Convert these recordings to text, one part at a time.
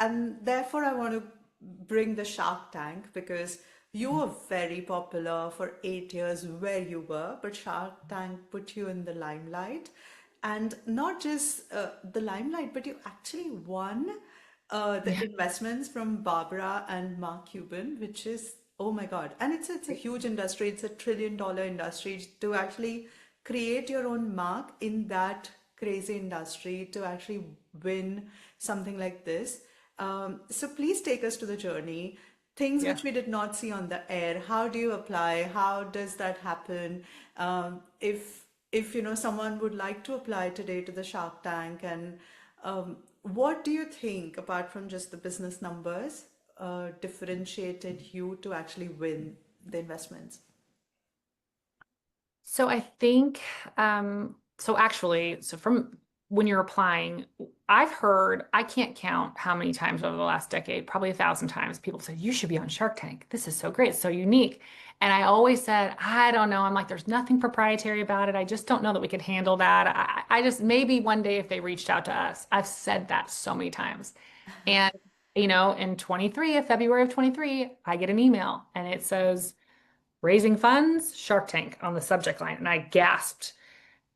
and therefore I want to bring the Shark Tank because you were very popular for 8 years where you were, but Shark Tank put you in the limelight. And not just the limelight, but you actually won the Yeah. investments from Barbara and Mark Cuban, which is, oh my God. And it's a huge industry. It's $1 trillion industry to actually create your own mark in that crazy industry to actually win something like this. So please take us to the journey. Things Yeah. which we did not see on the air. How do you apply? How does that happen? If someone would like to apply today to the Shark Tank, and what do you think, apart from just the business numbers, differentiated you to actually win the investments? So I think, so actually, so from when you're applying, I've heard, I can't count how many times over the last decade, probably 1,000 times, people said, you should be on Shark Tank. This is so great, it's so unique. And I always said, I don't know. I'm like, there's nothing proprietary about it. I just don't know that we could handle that. I just, maybe one day if they reached out to us, I've said that so many times. And, in 23, of February of 23, I get an email and it says, raising funds, Shark Tank on the subject line. And I gasped.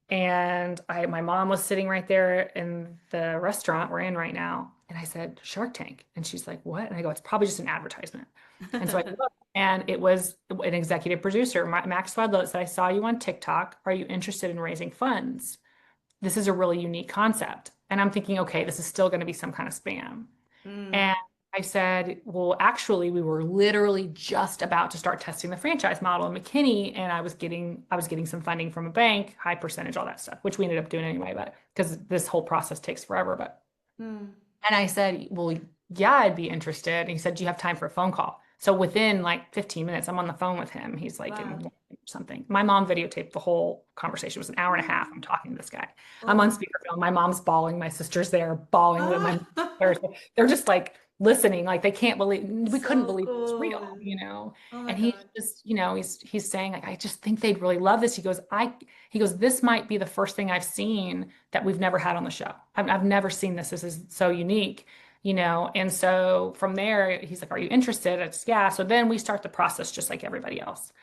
And my mom was sitting right there in the restaurant we're in right now. And I said, Shark Tank. And she's like, what? And I go, it's probably just an advertisement. And so I looked, and it was an executive producer, Max Swedlow, that said, I saw you on TikTok. Are you interested in raising funds? This is a really unique concept. And I'm thinking, okay, this is still going to be some kind of spam. Mm. And I said, well, actually, we were literally just about to start testing the franchise model in McKinney, and I was getting some funding from a bank, high percentage, all that stuff, which we ended up doing anyway, but because this whole process takes forever. But Mm. and I said, well, yeah, I'd be interested. And he said, do you have time for a phone call? So within like 15 minutes, I'm on the phone with him. He's like Wow. in something. My mom videotaped the whole conversation. It was an hour and a half. I'm talking to this guy. I'm on Oh. speakerphone. My mom's bawling. My sister's there bawling. My Ah, they're just like listening, like they can't believe, we couldn't so believe it was cool. real. Oh my And he's God. just, he's saying like, I just think they'd really love this. He goes, this might be the first thing I've seen that we've never had on the show. I've never seen this. This is so unique. And so from there, he's like, are you interested? It's yeah. So then we start the process just like everybody else.